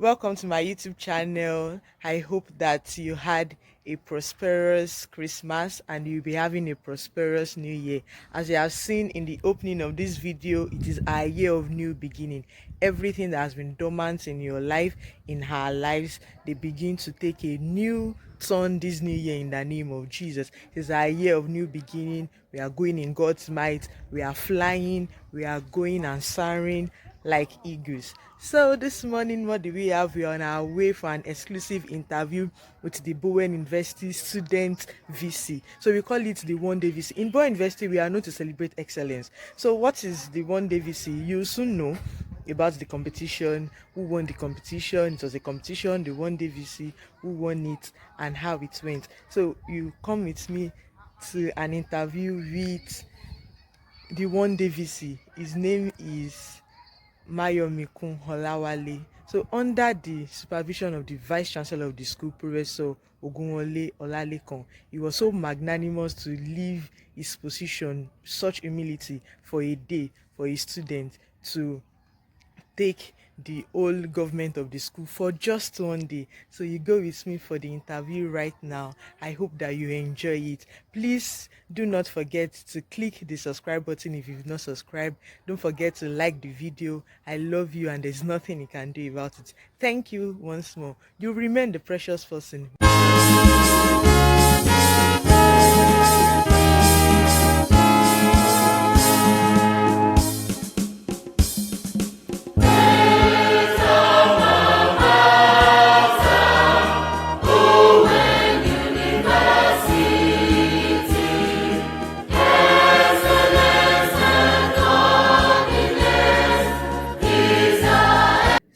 welcome to my YouTube channel. I hope that you had a prosperous Christmas and you'll be having a prosperous New Year. As you have seen in the opening of this video, it is our year of new beginning. Everything that has been dormant in your life, in our lives, they begin to take a new turn this new year in the name of Jesus. It is our year of new beginning. We are going in God's might. We are flying. We are going and soaring like eagles. So this morning, what do we have? We are on our way for an exclusive interview with the Bowen University student VC. So we call it the One Day VC. In Bowen University, we are known to celebrate excellence. So what is the One Day VC? You soon know about the competition, who won the competition. It was a competition, the One Day VC, who won it, and how it went. So you come with me to an interview with the One Day VC. His name is Mayomikun Olawale. So under the supervision of the Vice Chancellor of the school, Professor Ogunwole Olalekan, he was so magnanimous to leave his position, such humility for a day for his students to take the whole government of the school for just one day. So you go with me for the interview right now. I hope that you enjoy it. Please do not forget to click the subscribe button if you've not subscribed. Don't forget to like the video. I love you and there's nothing you can do about it. Thank you once more. You remain the precious person.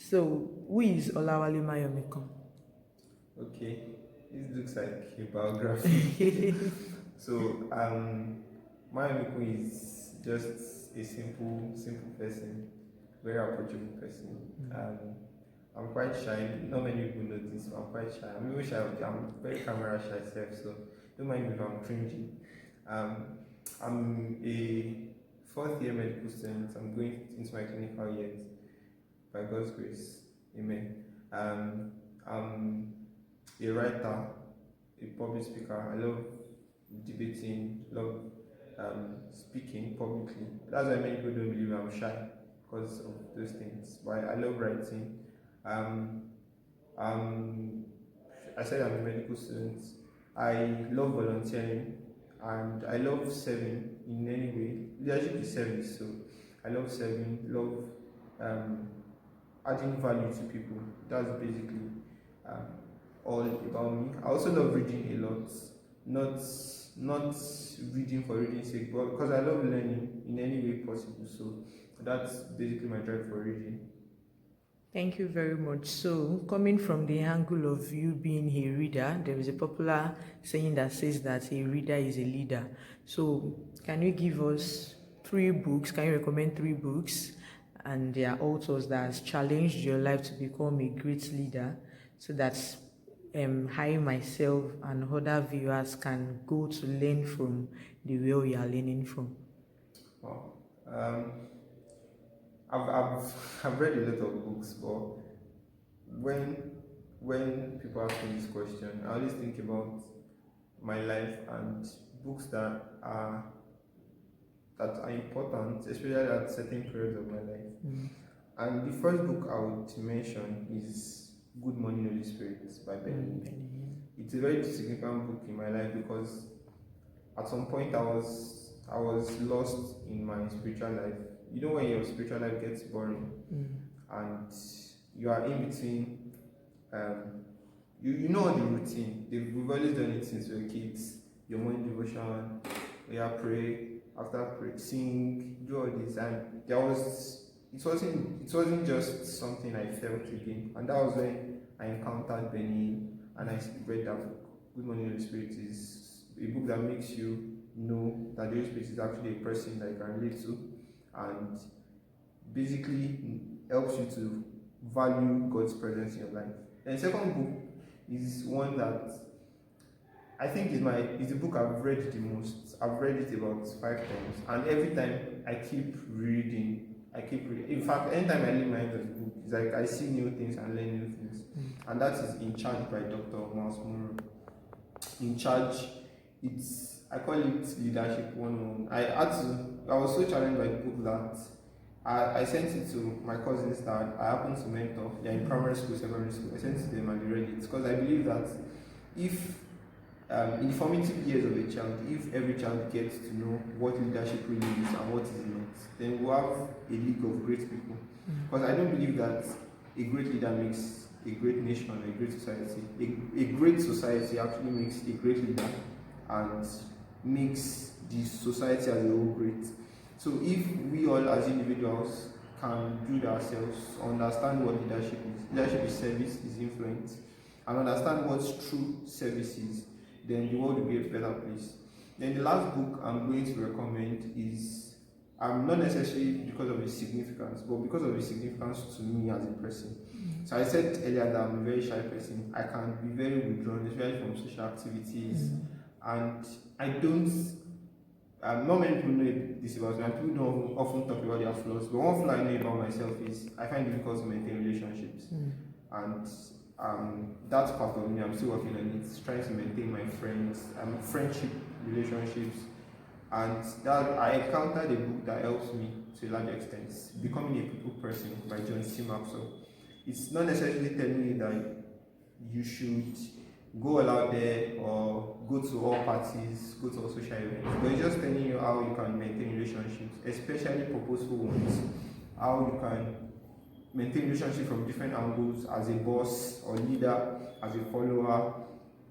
So, who is Olawale Mayomikun? Okay, this looks like a biography. So, Mayomikun is just a simple person, very approachable person. I'm quite shy. Not many people know this, but I'm quite shy. I'm even shy. I'm very camera shy self, so don't mind me if I'm cringy. I'm a fourth year medical student. I'm going into my clinical years by God's grace. Amen. I'm a writer, a public speaker. I love debating, love speaking publicly. That's why many people don't believe I'm shy because of those things. But I love writing. Um, um, I said I'm a medical student. I love volunteering and I love serving in any way. Leadership is service, so I love serving, love um, adding value to people. That's basically um, all about me. I also love reading a lot, not reading for reading's sake, but because I love learning in any way possible. So that's basically my drive for reading. Thank you very much. So, coming from the angle of you being a reader, there is a popular saying that says that a reader is a leader. So, can you give us 3 books? Can you recommend 3 books and their authors that has challenged your life to become a great leader, so that I myself and other viewers can go to learn from the way we are learning from? Wow. I've read a lot of books, but when people ask me this question, I always think about my life and books that are important, especially at certain periods of my life. And the first book I would mention is Good Morning Holy Spirit by Benny. It's a very significant book in my life because at some point I was lost in my spiritual life. You know when your spiritual life gets boring and you are in between, you know the routine. We've always done it since we were kids. Your morning devotion, pray, after pray, sing, do all this, and it wasn't just something I felt again. And that was when I encountered Benny and I read that book. Good Morning Holy Spirit is a book that makes you know that the Holy Spirit is actually a person that you can relate to and basically helps you to value God's presence in your life. And the second book is one that I think is the book I've read the most. I've read it about 5 times, and every time I keep reading I keep reading. In fact, anytime I lay my hands on the book, it's like I see new things and learn new things. And that is In Charge by Dr. Miles Monroe. In Charge, I call it Leadership 101. I was so challenged by the book that I sent it to my cousins that I happen to mentor. They're in primary school, secondary school. I sent it to them and they read it because I believe that if in the formative years of a child, if every child gets to know what leadership really is and what is not, then we'll have a league of great people. Because I don't believe that a great leader makes a great nation or a great society. A great society actually makes a great leader and makes the society as a whole great. So if we all as individuals can do it ourselves, understand what leadership is service, is influence, and understand what true service is, then the world will be a better place. Then the last book I'm going to recommend is not necessarily because of its significance, but because of its significance to me as a person. So I said earlier that I'm a very shy person. I can be very withdrawn, especially from social activities, and I don't. Not many people know this about me, and people don't often talk about their flaws. But one flaw I know about myself is I find it difficult to maintain relationships, and that's part of me. I'm still working on it, trying to maintain my friendship relationships, and that I encountered a book that helps me to a large extent. Becoming a People Person by John C. Maxwell. It's not necessarily telling you that you should go all out there or go to all parties, go to all social events, but it's just telling you how you can maintain relationships, especially purposeful ones, how you can maintain relationships from different angles as a boss or leader, as a follower,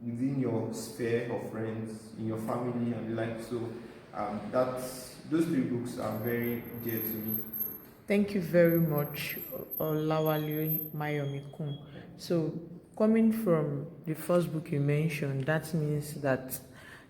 within your sphere of friends, in your family and the like. So those three books are very dear to me. Thank you very much, Olawale Mayomikun. So, coming from the first book you mentioned, that means that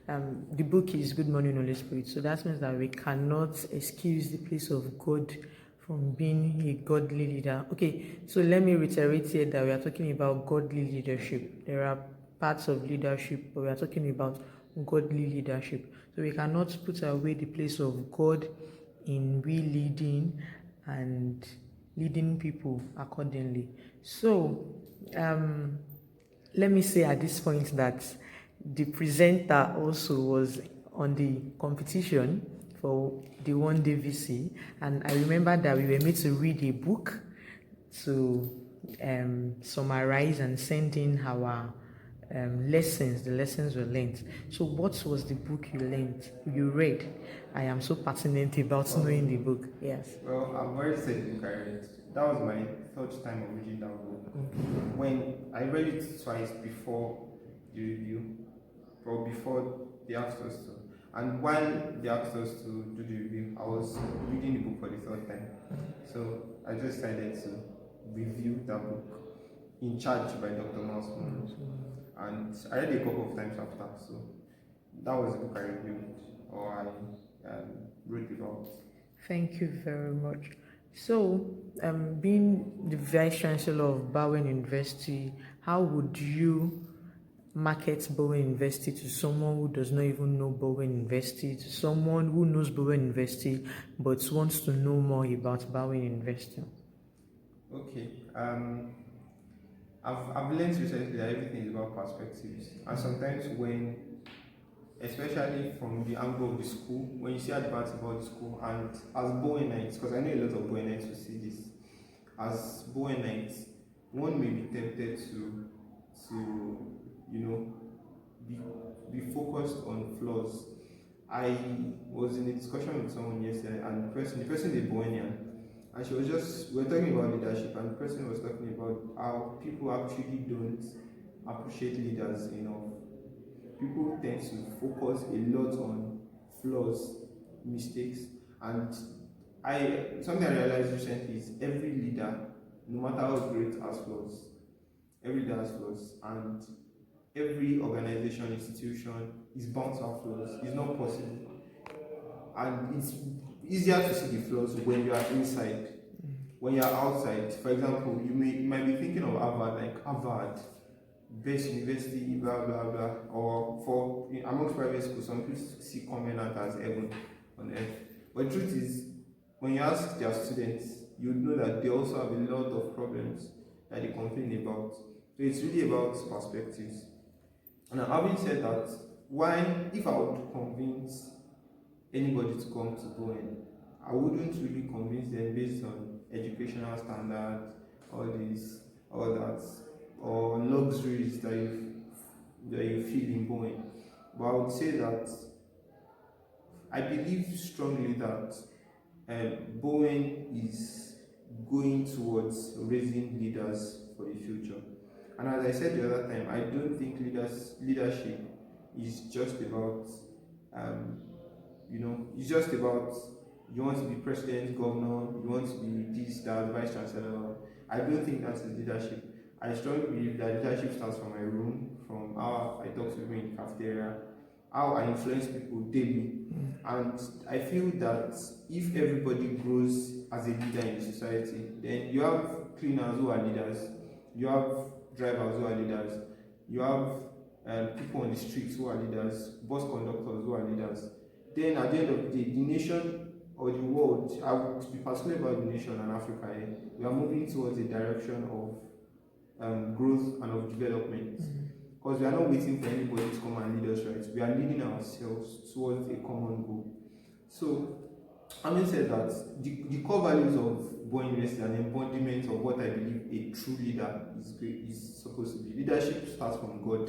the book is Good Morning, Holy Spirit. So that means that we cannot excuse the place of God from being a godly leader. Okay, so let me reiterate here that we are talking about godly leadership. There are parts of leadership, but we are talking about godly leadership. So we cannot put away the place of God in we leading and leading people accordingly. So let me say at this point that the presenter also was on the competition for the One Day VC, and I remember that we were made to read a book to summarize and send in our lessons. The lessons were learned. So what was the book you read? I am so passionate about knowing the book. Yes. Well, I've already said the book I read. That was my third time of reading that book. When I read it twice before the review, or before they asked us to. And while they asked us to do the review, I was reading the book for the third time. So I just decided to review that book, In Charge by Dr. Miles Monroe. And I read it a couple of times after, so that was the book I reviewed, or I wrote about. Thank you very much. So, being the Vice Chancellor of Bowen University, how would you market Bowen University to someone who does not even know Bowen University, to someone who knows Bowen University but wants to know more about Bowen University? Okay. I've learned recently that everything is about perspectives, and sometimes when, especially from the angle of the school, when you see adverts about the school, and as Bowenites, because I know a lot of Bowenites who see this, as Bowenites, one may be tempted to be focused on flaws. I was in a discussion with someone yesterday, and the person is Bowenian, and we're talking about leadership, and the person was talking about how people actually don't appreciate leaders enough. People tend to focus a lot on flaws, mistakes, and something I realized recently is every leader, no matter how great, has flaws. Every leader has flaws, and every organization, institution is bound to have flaws. It's not possible. And it's easier to see the flaws when you are inside. When you are outside, for example, you might be thinking of Harvard, best university, blah blah blah, or for amongst private schools, some people see Covenant as heaven on earth. But the truth is, when you ask their students, you would know that they also have a lot of problems that they complain about. So it's really about perspectives. And having said that, if I would convince anybody to come to Bowen, I wouldn't really convince them based on educational standards, all this, all that, or luxuries that you feel in Bowen. But I would say that I believe strongly that Bowen is going towards raising leaders for the future. And as I said the other time, I don't think leadership is just about, it's just about you want to be president, governor, you want to be this, that, vice chancellor. I don't think that's leadership. I strongly believe that leadership starts from my room, from how I talk to people in the cafeteria, how I influence people daily. And I feel that if everybody grows as a leader in the society, then you have cleaners who are leaders, you have drivers who are leaders, you have people on the streets who are leaders, bus conductors who are leaders. Then at the end of the day, the nation or the world, I would be particularly about the nation and Africa, we are moving towards a direction of growth and of development. Because we are not waiting for anybody to come and lead us, right? We are leading ourselves towards a common goal. So, having said that, the core values of Bowen University are an embodiment of what I believe a true leader is supposed to be. Leadership starts from God.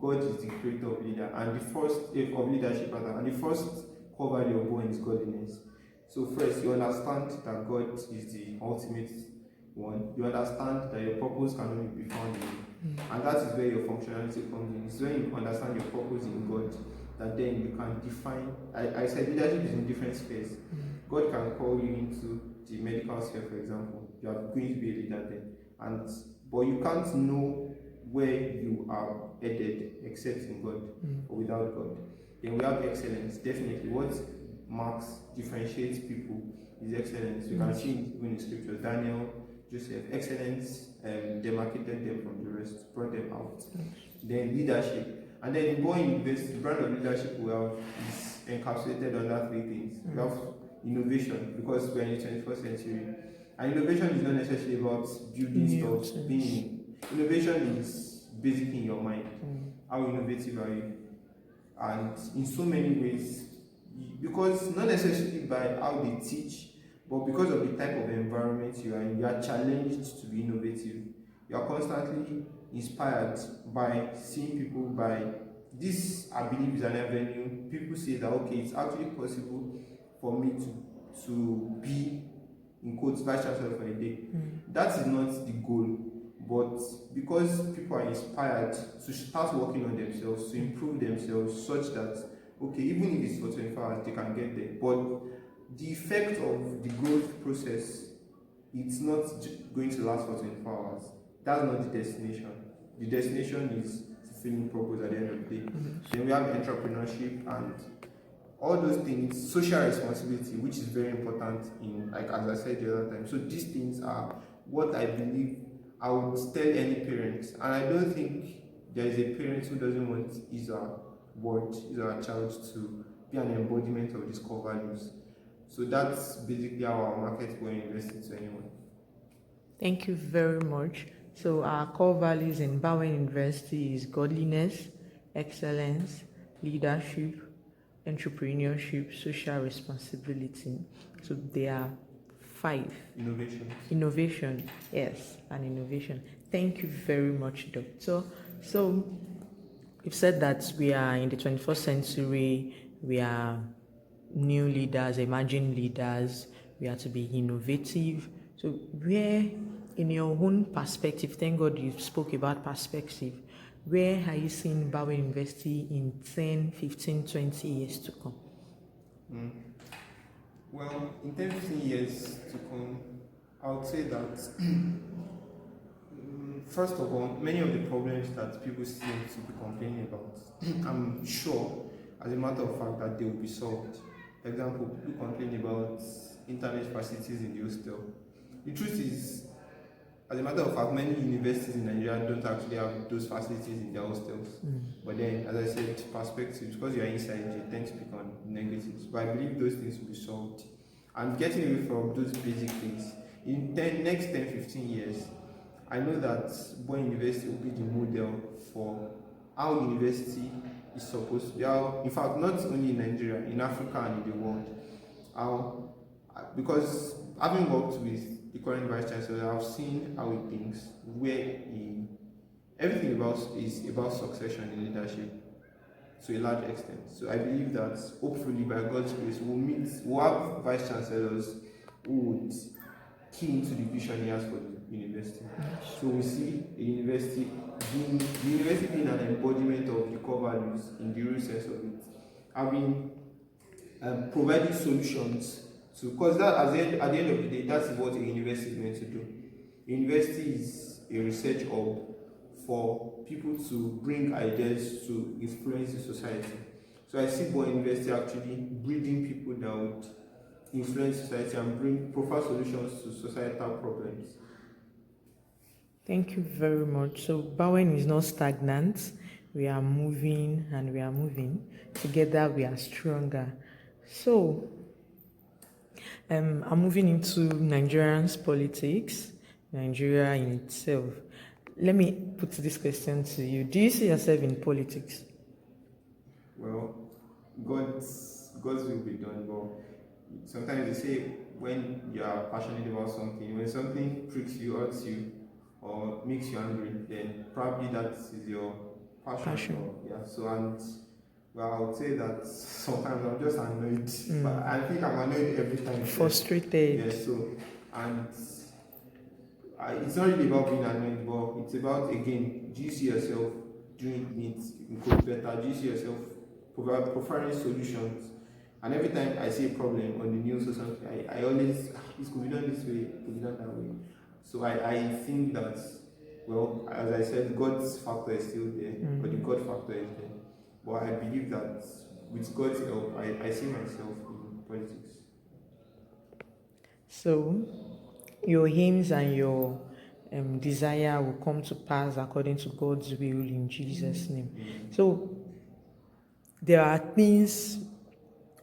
God is the creator of leader, and the first of leadership, and the first core value of Bowen is godliness. So first, you understand that God is the ultimate one. You understand that your purpose can only be found in Him. And that is where your functionality comes in. It's when you understand your purpose in God that then you can define. I said leadership is in different spheres. God can call you into the medical sphere, for example. You are going to be a leader then. But you can't know where you are headed except in God or without God. Then we have excellence. Definitely what differentiates people is excellence. You can see it in the scriptures. Daniel, Joseph, excellence demarcated them from the rest, brought them out. Then leadership. And then in Bowen University, the brand of leadership we have is encapsulated under three things. We have innovation, because we're in the 21st century. And innovation is not necessarily about building stuff, innovation is basically in your mind. How innovative are you? And in so many ways, because not necessarily by how they teach, but because of the type of environment you are in, you are challenged to be innovative. You are constantly inspired by seeing people, by this, I believe, is an avenue. People say that, okay, it's actually possible for me to be, in quotes, vice chancellor for a day. That is not the goal, but because people are inspired to start working on themselves, to improve themselves such that, okay, even if it's for 24 hours, they can get there. But the effect of the growth process, it's not going to last for 24 hours. That's not the destination. The destination is fulfilling purpose at the end of the day. Then we have entrepreneurship and all those things, social responsibility, which is very important in, like as I said the other time. So these things are what I believe I would tell any parent. And I don't think there is a parent who doesn't want his or her child to be an embodiment of these core values. So that's basically how our market will invest to anyone. Thank you very much. So our core values in Bowen University is godliness, excellence, leadership, entrepreneurship, social responsibility. So there are 5. Innovation, yes, and innovation. Thank you very much, Doctor. So you've said that we are in the 21st century, we are new leaders, emerging leaders, we are to be innovative. So where, in your own perspective, thank God you spoke about perspective, where are you seeing Bowen University in 10, 15, 20 years to come? Well, in 10, 15 years to come, I would say that first of all, many of the problems that people seem to be complaining about, I'm sure, as a matter of fact, that they will be solved. For example, people complain about internet facilities in the hostel. The truth is, as a matter of fact, many universities in Nigeria don't actually have those facilities in their hostels. But then, as I said, perspectives, because you are inside, you tend to pick on negatives. But I believe those things will be solved. and getting away from those basic things. In next 10-15 years, I know that Bowen University will be the model for how university is supposed to be. How, in fact, not only in Nigeria, in Africa and in the world. How, because having worked with the current Vice Chancellor, I've seen how he thinks, everything about is about succession in leadership to a large extent. So I believe that hopefully by God's grace we'll have vice chancellors who would key into the vision he has for the university. So we see the university being an embodiment of the core values in the real sense of it. Having providing solutions to, because that at the end of the day, that's what a university is meant to do. A university is a research hub for people to bring ideas to influence the society. So I see Bowen University actually breeding people that would influence society and bring proper solutions to societal problems. Thank you very much. So Bowen is not stagnant. We are moving and we are moving. Together we are stronger. So I'm moving into Nigerian's politics, Nigeria in itself. Let me put this question to you. Do you see yourself in politics? Well, God's will be done, but sometimes they say when you are passionate about something, when something pricks you, hurts you, or makes you angry, then probably that is your passion. Yeah. So, and well, I would say that sometimes I'm just annoyed, but I think I'm annoyed every time. Frustrated. Yeah. So, and it's not really about being annoyed, but it's about, again, do you see yourself doing it better? Do you see yourself providing solutions? And every time I see a problem on the news or something, I always, this could be done this way, it could be done that way. So I think that, well, as I said, God's factor is still there, but the God factor is there. But I believe that with God's help, I see myself in politics. So your aims and your desire will come to pass according to God's will in Jesus' name. So there are things,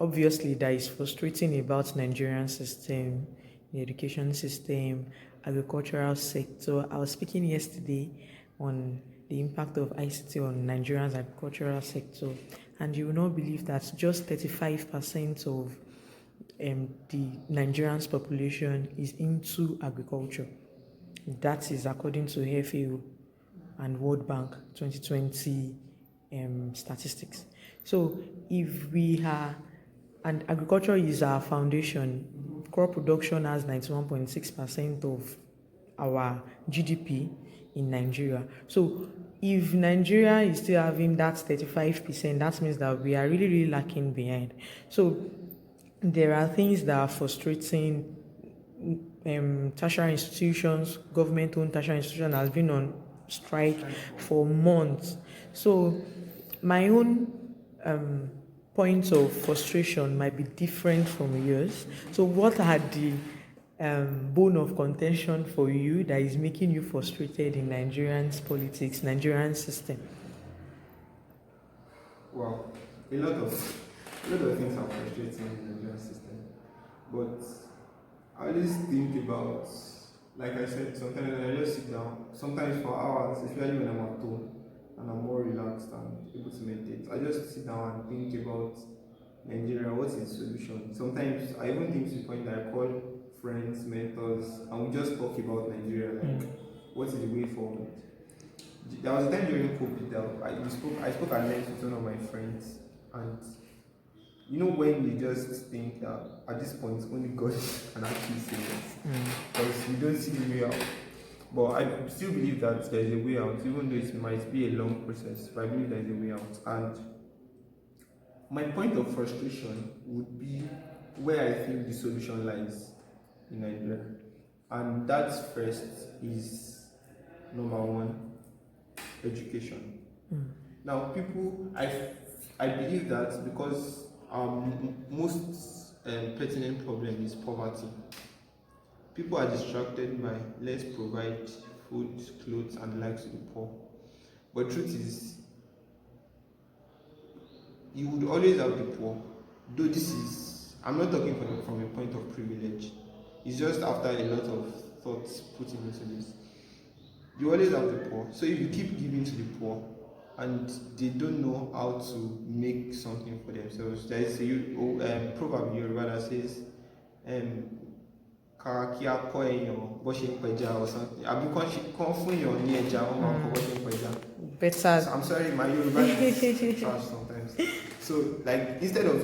obviously, that is frustrating about Nigerian system, the education system, agricultural sector. I was speaking yesterday on the impact of ICT on Nigeria's agricultural sector, and you will not believe that just 35% of the Nigerian's population is into agriculture. That is according to FAO and World Bank 2020 statistics. So if we are, and agriculture is our foundation, crop production has 91.6% of our GDP in Nigeria. So if Nigeria is still having that 35%, that means that we are really, really lacking behind. So there are things that are frustrating. Tertiary institutions, government-owned tertiary institution has been on strike for months. So my own points of frustration might be different from yours. So what are the bone of contention for you that is making you frustrated in Nigerian's politics, Nigerian system? Well, a lot of things are frustrating in the Nigerian system, but I always think about, like I said, sometimes when I just sit down, sometimes for hours, especially when I'm at home and I'm more relaxed and able to meditate, I just sit down and think about Nigeria, what's its solution. Sometimes I even think to the point that I call friends, mentors, and we just talk about Nigeria, like what is the way forward. There was a time during COVID that I spoke at length with one of my friends, and you know when you just think that at this point only God can actually save us, because you don't see the way out. But I still believe that there is a way out, even though it might be a long process. But I believe there is a way out. And my point of frustration would be where I think the solution lies in Nigeria, and that first is number one, education. Now, I believe that because most pertinent problem is poverty. People are distracted by let's provide food, clothes, and the likes to the poor. But truth is, you would always have the poor. Though this is I'm not talking from a point of privilege. It's just after a lot of thoughts put into this. You always have the poor. So if you keep giving to the poor and they don't know how to make something for themselves, there is a proverb in Yoruba that says, kí a kọ́ èèyàn bó ṣe ń pẹja or something. Àbí kán fún èèyàn ní ẹja, wọ́n máa kọ́ bó ṣe ń pẹja. Better. So I'm sorry, my Yoruba is trash sometimes. So like instead of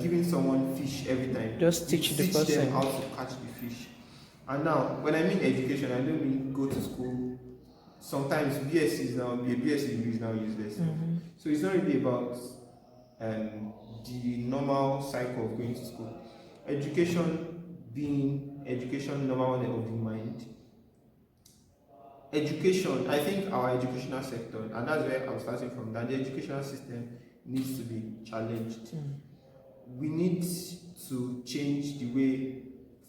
giving someone fish every time, just teach the person them how to catch the fish. And now, when I mean education, I don't mean go to school. Sometimes BSc degree is now useless. So it's not really about the normal cycle of going to school. Education being education number one of the mind. Education, I think our educational sector, and that's where I'm starting from, that the educational system needs to be challenged. We need to change the way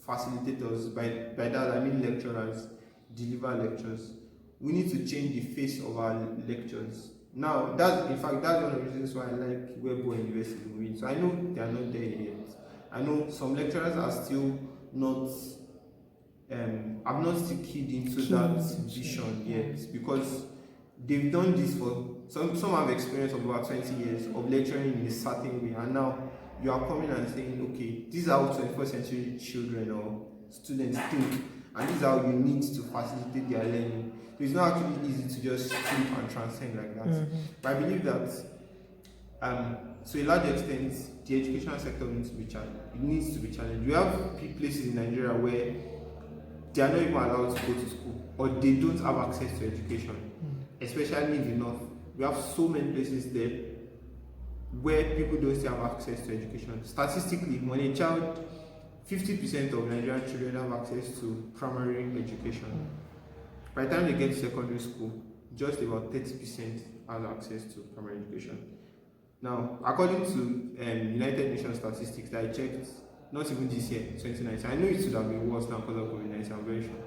facilitators, by that I mean lecturers, deliver lectures. We need to change the face of our lectures. Now, that's one of the reasons why I like where Bowen University is moving. So I know they are not there yet. I know some lecturers are still not, I'm not still keyed into that vision yet, because they've done this for, some have experience of about 20 years of lecturing in a certain way, and now you are coming and saying, okay, this is how 21st century children or students think, and this is how you need to facilitate their learning. So it's not actually easy to just flip and transcend like that. But I believe that, to a large extent, the educational sector needs to be challenged. It needs to be challenged. We have places in Nigeria where they are not even allowed to go to school, or they don't have access to education, especially in the north. We have so many places there where people don't still have access to education. Statistically, when a child, 50% of Nigerian children have access to primary education. By the time they get to secondary school, just about 30% have access to primary education. Now, according to United Nations statistics that I checked, not even this year, 2019, I know it should have been worse now because of COVID-19, I'm very sure.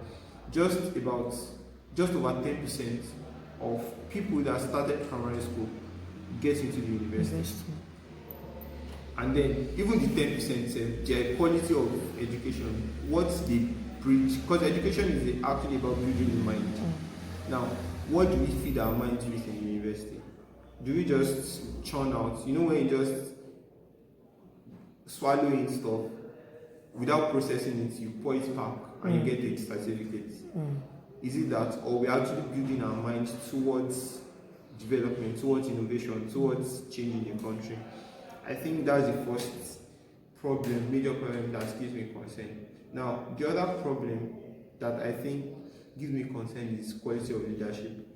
Just over 10% of people that started primary school get into the university. And then even the 10%, the quality of education, what they preach, because education is actually about building the mind. Now, what do we feed our minds with in university? Do we just churn out? You know, when you just swallow in stuff without processing it, you pour it back and you get a certificate. Is it that, or we're actually building our minds towards development, towards innovation, towards changing the country? I think that's the first major problem that gives me concern. Now, the other problem that I think gives me concern is quality of leadership.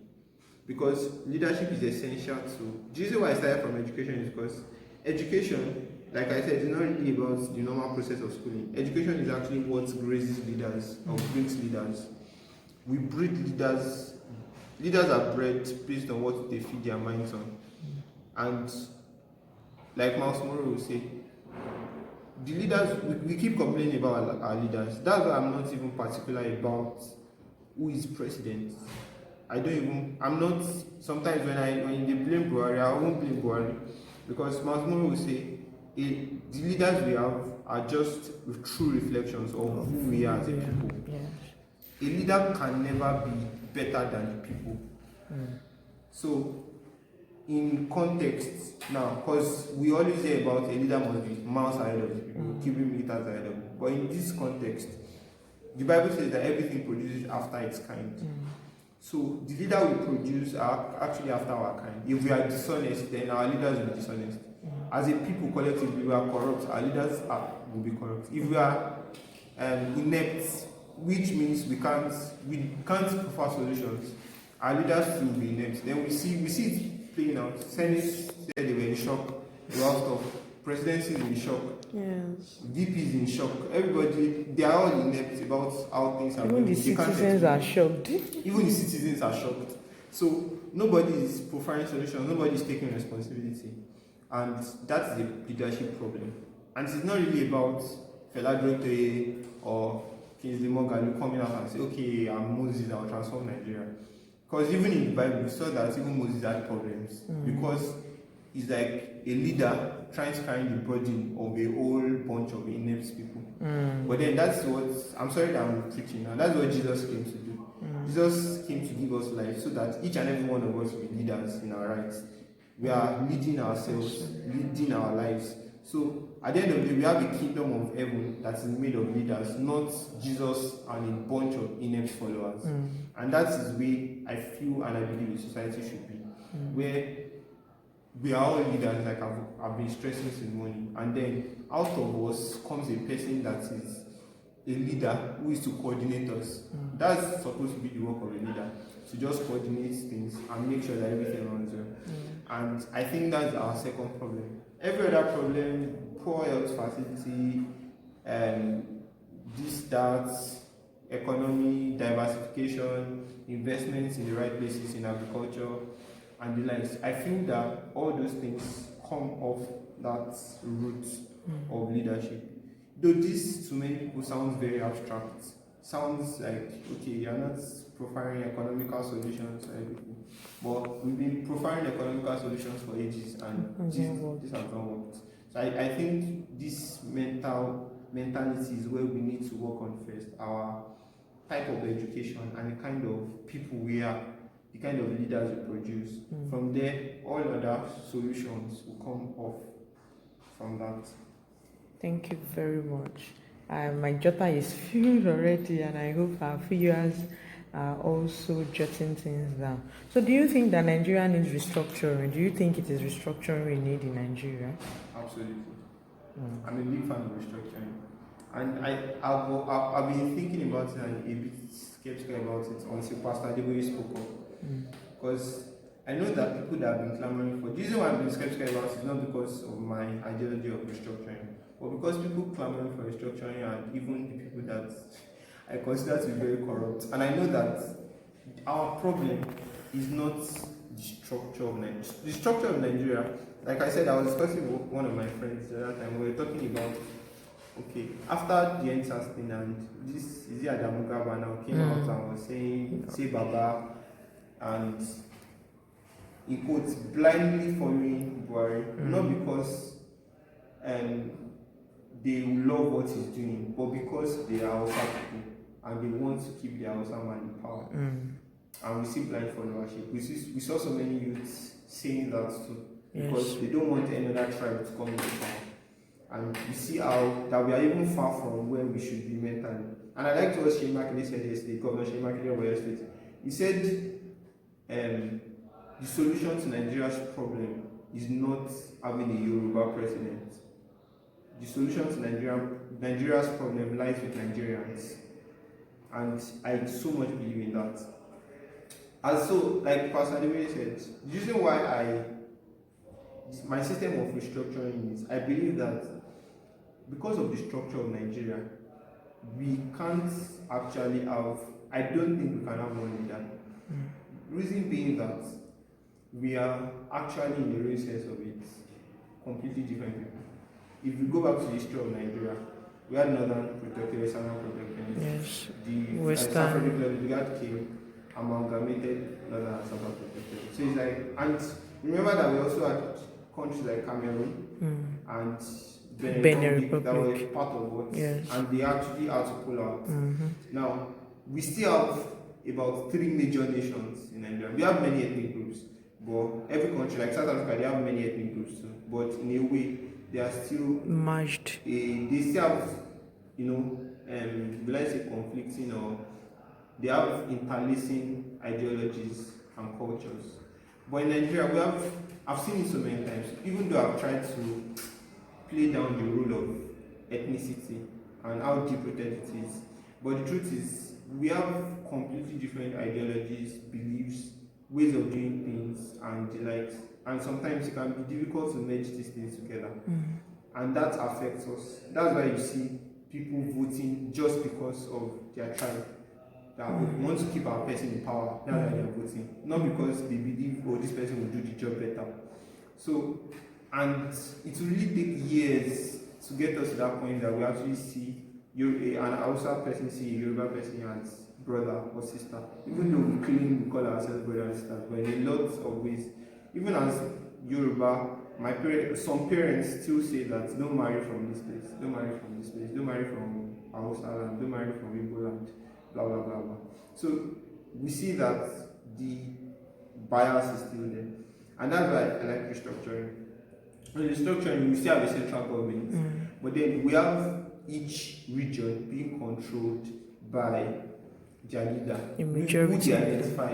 Because leadership is essential to, the reason why I started from education is because education, like I said, is not really about the normal process of schooling. Education is actually what raises leaders, or brings leaders. We breed leaders. Leaders are bred based on what they feed their minds on. And like Miles Monroe will say, the leaders, we keep complaining about our leaders. That's why I'm not even particular about who is president. I'm not, sometimes when they blame Buhari, I won't blame Buhari, because Miles Monroe will say, the leaders we have are just true reflections of who we are as a people. A leader can never be better than the people. So, in context now, because we always hear about a leader must be miles ahead of the people, keeping meters ahead of them. But in this context, the Bible says that everything produces after its kind. So the leader we produce are actually after our kind. If we are dishonest, then our leaders will be dishonest. As a people collectively, we are corrupt, our leaders will be corrupt. If we are inept, which means we can't prefer solutions, our leaders will be inept. Then we see it playing out. Senate said they were in shock about stuff. Presidency is in shock. Yes. VP is in shock. Everybody, they are all inept about how things are going. Even the citizens are shocked. Even the citizens are shocked. So nobody is profiling solutions. Nobody is taking responsibility, and that's the leadership problem. And it's not really about Fela Drote or Kingsley Moghalu coming out and say, okay, I'm Moses, I'll transform Nigeria. Because even in the Bible, we saw that even Moses had problems. Because is like a leader trying to carry the burden of a whole bunch of inept people. But then that's what, I'm sorry that I'm preaching now, that's what Jesus came to do. Jesus came to give us life so that each and every one of us will be leaders in our rights. We are leading ourselves, leading our lives. So at the end of the day, we have a kingdom of heaven that is made of leaders, not Jesus and a bunch of inept followers. And that is where I feel and I believe the society should be, where we are all leaders, like I've been stressing this morning, and then out of us comes a person that is a leader who is to coordinate us. That's supposed to be the work of a leader, to just coordinate things and make sure that everything runs well. And I think that's our second problem. Every other problem, poor health facility, this, that, economy, diversification, investments in the right places in agriculture, and the likes. I feel that all those things come off that root of leadership. Though this to many people sounds very abstract, sounds like, okay, you're not profiling economical solutions for everything. But we've been profiling economical solutions for ages, and this has not worked. So I think this mentality is where we need to work on first, our type of education and the kind of people we are, the kind of leaders we produce. From there, all other solutions will come off from that. Thank you very much. My jotter is filled already, and I hope our viewers are also jotting things down. So do you think that Nigeria needs restructuring? Do you think it is restructuring we need in Nigeria? Absolutely. I'm a big fan of restructuring. And I've been thinking about it and a bit skeptical about it until Pastor Adeboye spoke up. Because I know that people that have been clamoring for, the reason why I've been skeptical about it is not because of my ideology of restructuring, but because people clamoring for restructuring and even the people that I consider to be very corrupt. And I know that our problem is not the structure of Nigeria. The structure of Nigeria, like I said, I was discussing with one of my friends the other time. We were talking about, okay, after the NSAS thing, and this is it Adamu Gaba now came out and was saying, say Baba, and he quotes blindly following Buhari, not because they love what he's doing, but because they are Hausa people and they want to keep their Hausa man in power. And we see blind followership. We saw so many youths saying that too, because they don't want any other tribe to come into power. And we see how that we are even far from where we should be mentally. And I like what Shea Makinde said yesterday, Governor Shea Makinde of Oyo State. He said the solution to Nigeria's problem is not having a Yoruba president. The solution to Nigeria's problem lies with Nigerians. And I so much believe in that. And so, like Pastor Adeboye said, the reason why my system of restructuring is, I believe that because of the structure of Nigeria, we can't actually have, I don't think we can have one leader. Reason being that we are actually, in the real sense of it, completely different people. If we go back to the history of Nigeria, we had Northern Protectorate, Southern Protectorate. The Western Brigade came, amalgamated Northern and Southern Protectorate. So it's like, and remember that we also had countries like Cameroon and Benin Republic that were part of what, and they actually had to pull out. Now, we still have about 3 major nations in Nigeria. We have many ethnic groups, but every country, like South Africa, they have many ethnic groups too. But in a way, they are still merged. They still have, will I say conflicting, or they have interlacing ideologies and cultures. But in Nigeria, I've seen it so many times, even though I've tried to play down the role of ethnicity and how deep-rooted it is. But the truth is, we have completely different ideologies, beliefs, ways of doing things, and the likes. And sometimes it can be difficult to merge these things together. And that affects us. That's why you see people voting just because of their tribe. That we want to keep our person in power. That's why they're voting. Not because they believe, oh, this person will do the job better. So, and it will really take years to get us to that point that we actually see an Hausa person see a Yoruba person as brother or sister. Even though we claim we call ourselves brother and sister, but in a lot of ways, even as Yoruba, some parents still say that don't marry from this place, don't marry from this place, don't marry from Hausa land, don't marry from Igbo land, blah blah blah blah. So we see that the bias is still there, and that's why I like restructuring. In restructuring, we still have a central government, but then we have each region being controlled by their leader, who they identify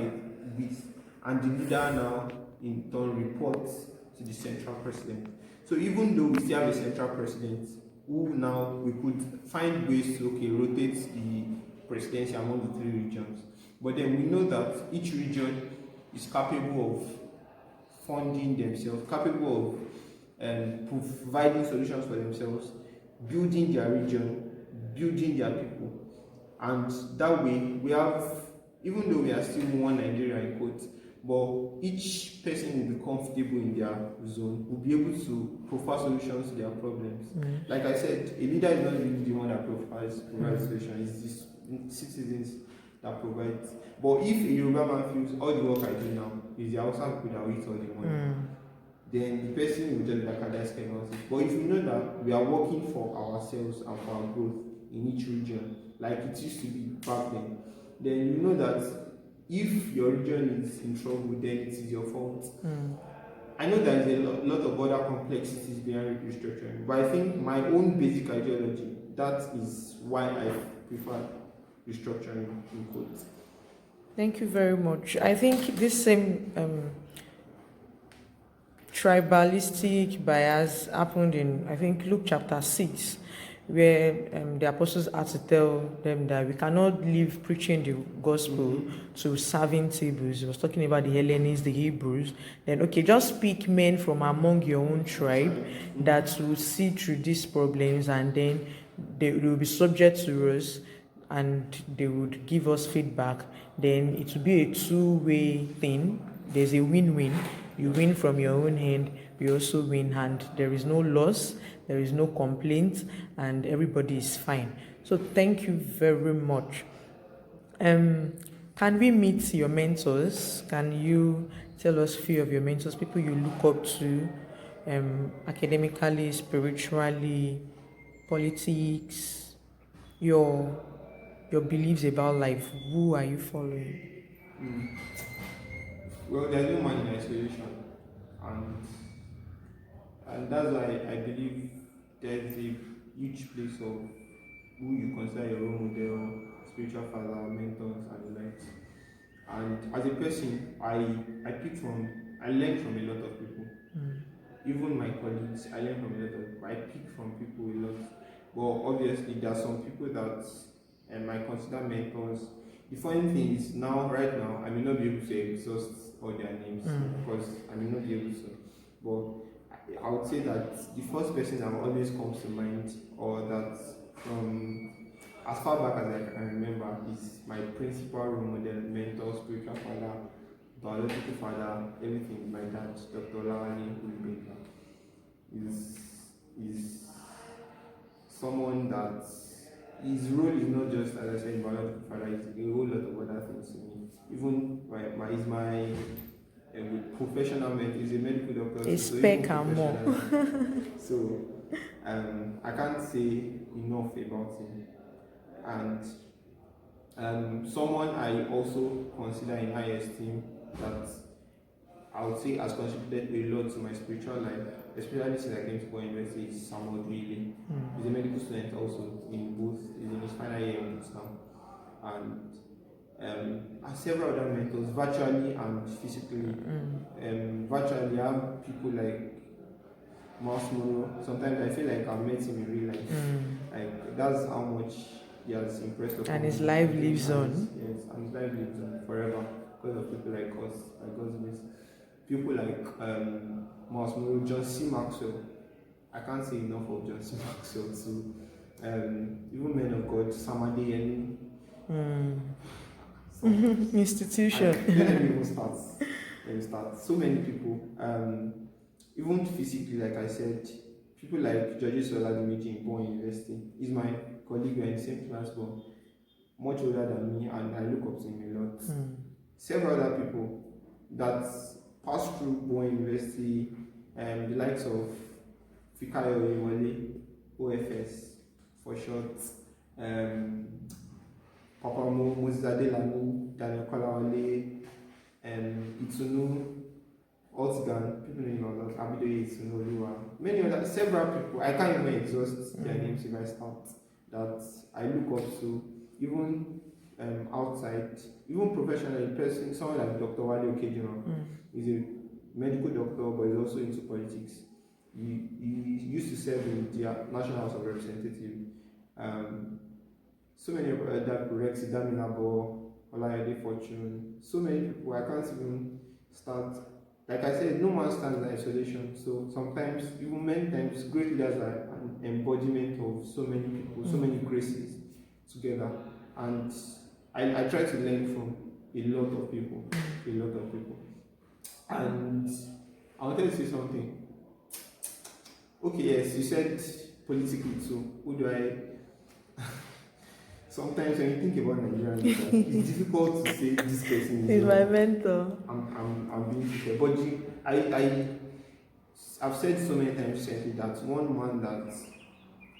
with, and the leader now in turn reports to the central president. So even though we still have a central president, who now we could find ways to rotate the presidency among the three regions, but then we know that each region is capable of funding themselves, capable of providing solutions for themselves, building their region, building their people, and that way we have, even though we are still one Nigeria in quotes, but each person will be comfortable in their zone, will be able to provide solutions to their problems. Like I said, a leader is not really the one that provides solutions, it's the citizens that provide. But if a Yoruba man feels all the work I do now is the Hausa people that will eat all the money, then the person will just like that's about it. But if you know that we are working for ourselves and for our growth in each region, like it used to be back then you know that if your region is in trouble, then it is your fault. I know there is a lot of other complexities behind restructuring, but I think my own basic ideology, that is why I prefer restructuring in quotes. Thank you very much. I think this same tribalistic bias happened in, I think, Luke chapter 6, where the apostles had to tell them that we cannot leave preaching the gospel to serving tables. He was talking about the Hellenists, the Hebrews. Then, okay, just pick men from among your own tribe that will see through these problems, and then they will be subject to us, and they would give us feedback. Then it will be a two-way thing. There's a win-win. You win from your own hand, we also win, and there is no loss, there is no complaint, and everybody is fine. So thank you very much. Can we meet your mentors? Can you tell us a few of your mentors, people you look up to, academically, spiritually, politics, your beliefs about life? Who are you following? Well, there's no man in isolation, and that's why I believe there's a huge place of who you consider your role model, spiritual father, mentors, and the likes. And as a person, I learn from a lot of people. Even my colleagues, I learn from a lot of people. I pick from people a lot. But obviously, there are some people that I consider mentors. The funny thing is, right now, I may not be able to exhaust all their names because I may not be able to. But I would say that the first person that always comes to mind, or that from as far back as I can remember, is my principal role model, mentor, spiritual father, biological father, everything. My dad, Dr. Olawale Mayomikun, is someone that his role is not just, as I said, biological father. It's a whole lot of other things to me. Even my professional mentor. He's a medical doctor. A spec and more. So I can't say enough about him. And someone I also consider in high esteem that I would say has contributed a lot to my spiritual life, especially since I came to Bowen University, is Samuel He's a medical student also he's in his final year in now. And several other mentors, virtually and physically. Virtually, I have people like Masmuro. Sometimes I feel like I've met him in real life. Like that's how much he has impressed upon me. And his life lives on. Yes, and his life lives on forever because of people like us, like God's grace. People like Masmuro, John C. Maxwell. I can't say enough of John C. Maxwell too. Even men of God, Samadhi institution. Let me start. So many people, even physically, like I said, people like George Soladimiji in Bowen University. He's my colleague, we're in the same class, but much older than me, and I look up to him a lot. Several other people that passed through Bowen University, The likes of Fikayo Oyewole, OFS for short, Papa Moses Adelani, Daniel Kolawole, Itunu, Otgan, people know all that, Abidoye Itunu Oluwa, many other, several people, I can't even exhaust their names if I start, that I look up to, even outside, even professionally, person, someone like Dr. Wale Okejima, is a medical doctor, but he's also into politics. He used to serve in the National House of Representatives. So many other Rex Daminabo, Olayode Fortune, so many people, I can't even start. Like I said, no man stands in isolation. So sometimes, even many times, great leaders are an embodiment of so many people, so many graces together. And I try to learn from a lot of people, And I wanted to say something. Okay, yes, you said politically too. Who do I? Sometimes when you think about Nigerian leaders, it's difficult to say this person is. He's my mentor. I'm being fair, but I've said so many times recently that one man that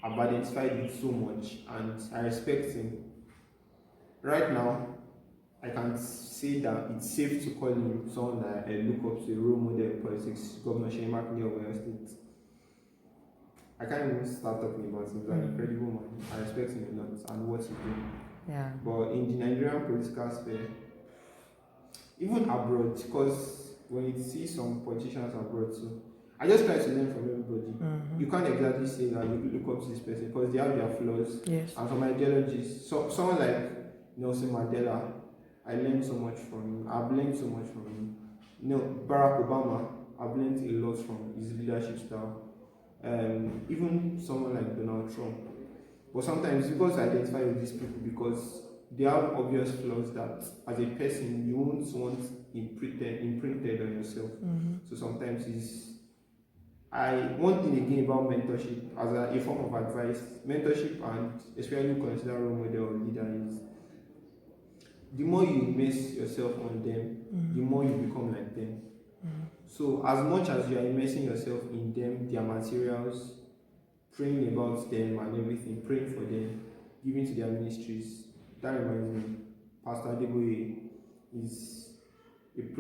I've identified with so much and I respect him. Right now, I can say that it's safe to call him someone that I look up to, a role model in politics, Governor Mayomikun of Owo State. I can't even start talking about him. He's an incredible man. I respect him a lot and what he did. Yeah. But in the Nigerian political sphere, even abroad, because when you see some politicians abroad too, I just try to learn from everybody. You can't exactly say that you look up to this person because they have their flaws. Yes. And from ideologies, so someone like Nelson Mandela, I learned so much from him. I've learned so much from him. Barack Obama, I've learned a lot from his leadership style. Even someone like Donald Trump. But sometimes you got to identify with these people because they have obvious flaws that as a person you won't want imprinted on yourself. So sometimes one thing again about mentorship as a form of advice, mentorship and especially consider role model or leader is the more you immerse yourself on them, the more you become like them. So as much as you are immersing yourself in them, their materials, praying about them and everything, praying for them, giving to their ministries, that reminds me, Pastor Adeboye is he has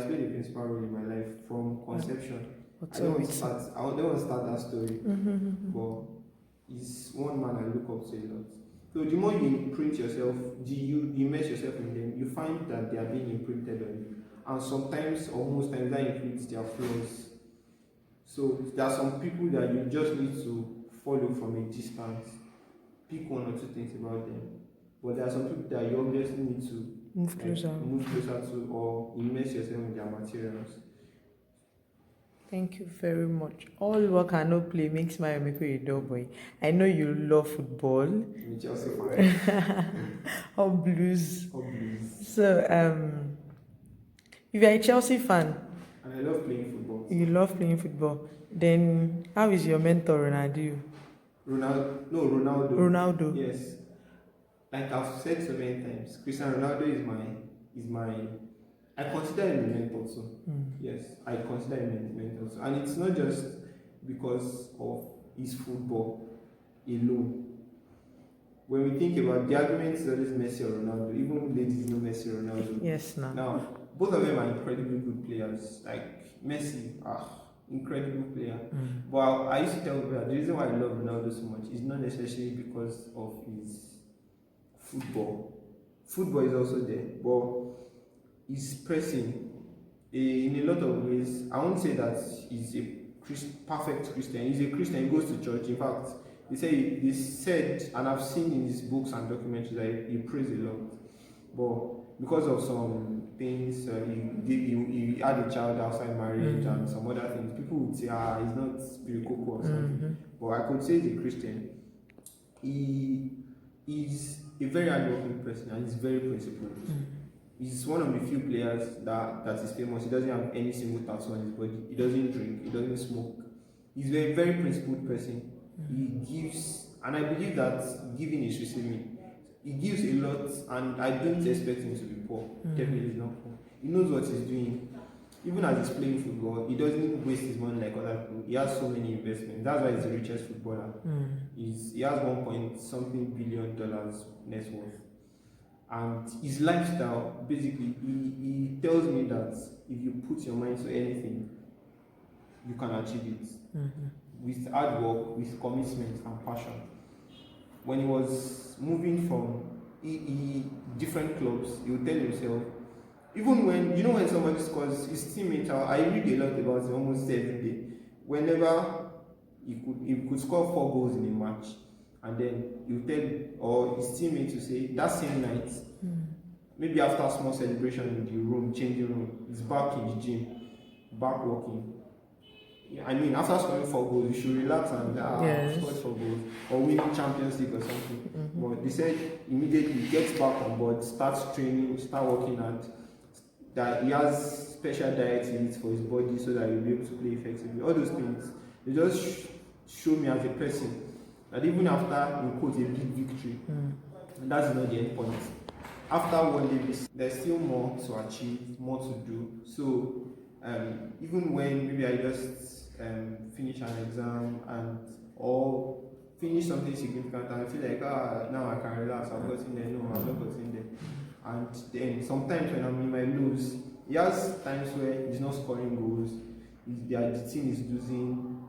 played a principal role in my life from conception. I don't want to start that story, but he's one man I look up to a lot. So the more you imprint yourself, you immerse yourself in them, you find that they are being imprinted on you. And sometimes, or most times, that includes their flaws. So there are some people that you just need to follow from a distance, pick one or two things about them. But there are some people that you obviously need to move closer to or immerse yourself in their materials. Thank you very much. All work and no play makes Mayomikun a dull boy. I know you love football. Me Chelsea fan. Or blues. So, if you're a Chelsea fan, and I love playing football. You love playing football. Then, how is your mentor Ronaldo? Ronaldo. Yes. Like I've said so many times, Cristiano Ronaldo is my. I consider him a mentor too. Yes, I consider him a mentor too. And it's not just because of his football alone. When we think about the argument is always Messi or Ronaldo, even ladies know Messi or Ronaldo. Yes, now both of them are incredibly good players. Like Messi, incredible player. But I used to tell people that the reason why I love Ronaldo so much is not necessarily because of his football. Football is also there, but his pressing in a lot of ways. I won't say that he's a perfect Christian. He's a Christian. He goes to church. In fact, he said, and I've seen in his books and documentaries that he prays a lot. But because of some things, he had a child outside marriage and some other things, people would say, he's not spiritual or something. But I could say he's a Christian. He is a very hardworking person and he's very principled. He's one of the few players that is famous. He doesn't have any single tattoo on his body. He doesn't drink. He doesn't smoke. He's a very principled person. He gives, and I believe that giving is receiving. He gives a lot, and I don't expect him to be poor. Definitely not poor. He knows what he's doing. Even as he's playing football, he doesn't waste his money like other people. He has so many investments. That's why he's the richest footballer. He has 1 point something billion dollars net worth. And his lifestyle, basically, he tells me that if you put your mind to anything, you can achieve it. With hard work, with commitment and passion. When he was moving from different clubs, he would tell himself, even when somebody scores, his teammates, I read a lot about him almost every day. Whenever he could score 4 goals in a match, and then he would tell, or his teammates to say, that same night, maybe after a small celebration in the changing room, he's back in the gym, back working. I mean, after scoring 4 goals, you should relax and score 4 goals or win Champions League or something. But they said immediately he gets back on board, starts training, start working, and that he has special diet he needs for his body so that he'll be able to play effectively. All those things, they just show me as a person that even after, in quote, a big victory, that's not the end point. After one day, there's still more to achieve, more to do. So even when maybe I just finish an exam or finish something significant and I feel like now I can relax, I've gotten there, no, I've not gotten there. And then sometimes when I'm in my lows, he has times where he's not scoring goals, the team is losing.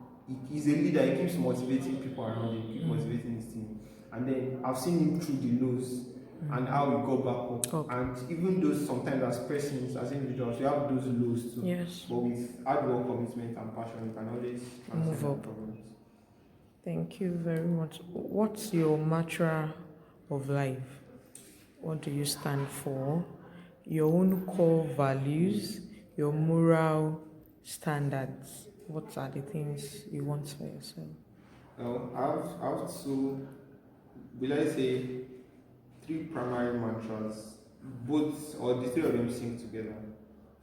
He's a leader, he keeps motivating people around him, keep motivating his team. And then I've seen him through the lows and how we go back up. And even though sometimes as persons, as individuals, we have those lows too. Yes. But with hard work, commitment, and passion, you can always move up. Thank you very much. What's your mantra of life? What do you stand for? Your own core values, your moral standards. What are the things you want for yourself? I have to, will I say, 3 primary mantras, both, or the 3 of them sync together.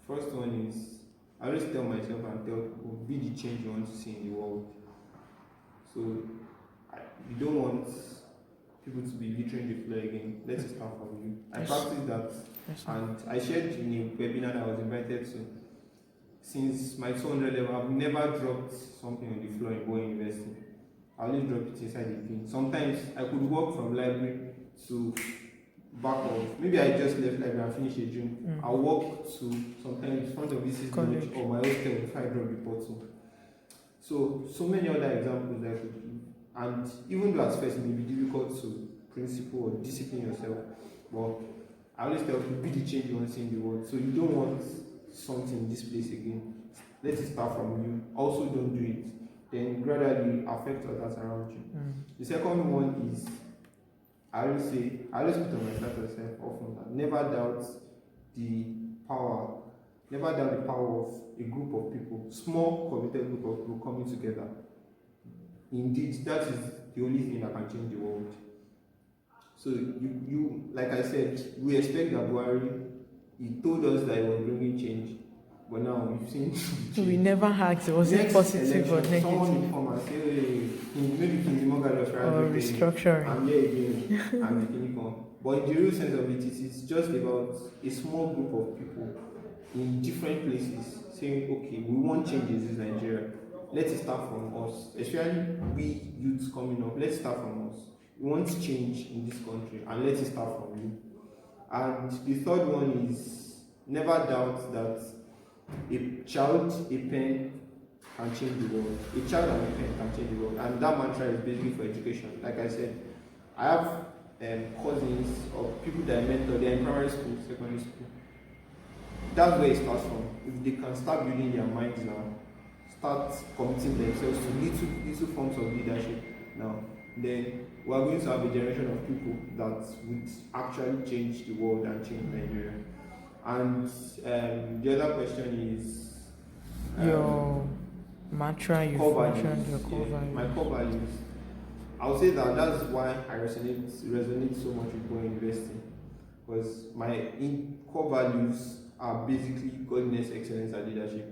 First one is, I always tell myself and tell people, be the change you want to see in the world. So, you don't want people to be littering the floor again. Let it start from you. I practice that, and I shared in a webinar that I was invited to. Since my 200 level, I've never dropped something on the floor in Bowen University. I always drop it inside the bin. Sometimes I could walk from library to back of, maybe I just left library and finished a drink. I'll walk to sometimes in front of this college or my hostel if I drop the bottle. So many other examples I could give. And even though at first it may be difficult to principle or discipline yourself, but I always tell people, be the change you want to see in the world. So you don't want something in this place again. Let it start from you. Also don't do it. Then gradually affect others around you. The second one is, I always put on my status often that never doubt the power of a group of people, small committed group of people coming together. Indeed, that is the only thing that can change the world. So you like I said, we expect that Buhari, he told us that he was bringing change, but now we've seen change. We never asked, was it positive or negative? Someone will come and say, hey, maybe Kingimoga just or restructuring. I'm here again, I'm making it come. But in the real sense of it, it's just about a small group of people in different places saying, okay, we want changes in Nigeria. Let it start from us, especially we youths coming up. Let's start from us. We want change in this country, and let it start from you. And the third one is never doubt that a child, a pen can change the world. A child and a pen can change the world, and that mantra is basically for education. Like I said, I have cousins or people that I mentor. They're in primary school, secondary school. That's where it starts from. If they can start building their minds now, start committing themselves to little forms of leadership now, then we are going to have a generation of people that would actually change the world and change Nigeria. And the other question is your mantra, your mentioned your core values. My core values. I would say that's why I resonate so much with Bowen University, because my core values are basically godliness, excellence, and leadership.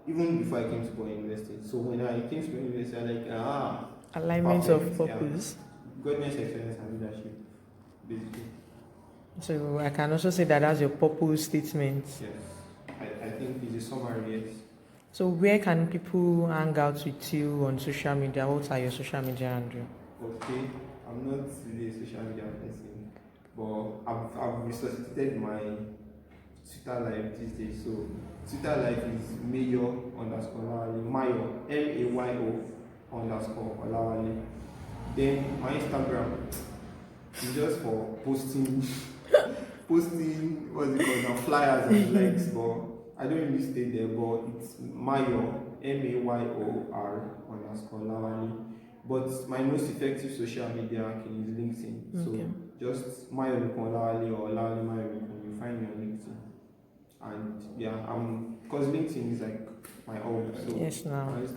Even before I came to Bowen University. So when I came to Bowen University, I'm like, alignment perfect, of purpose. Yeah. Godliness, excellence, and leadership, basically. So I can also say that as your purpose statement. Yes, I I think it's a summary, yes. So where can people hang out with you on social media? What are your social media handle? Okay, I'm not really a social media person, but I've resuscitated my Twitter life these days. So Twitter life is Mayo underscore Olawale, Mayo Mayo_Olawale. Then my Instagram is just for posting what's it called now, flyers and likes, but I don't really stay there. But it's Mayor Mayor_Olawale. But my most effective social media actually is LinkedIn. Okay. So just Mayomikun Olawale or Olawale Mayomikun, you find me on LinkedIn. And yeah, because LinkedIn is like my home. So yes, now I just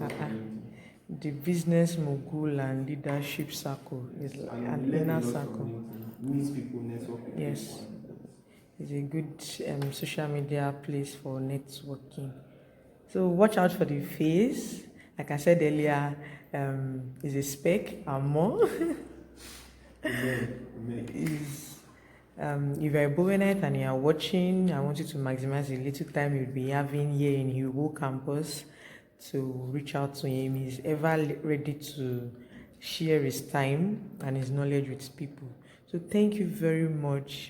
the business mogul and leadership circle is like an inner circle. Meet people, network with yes. people. It's a good social media place for networking. So watch out for the face. Like I said earlier, is a speck and more. Is if you're a Bowenite and you're watching, I want you to maximize the little time you'll be having here in Iwo campus to reach out to him. He's ever ready to share his time and his knowledge with people. So thank you very much.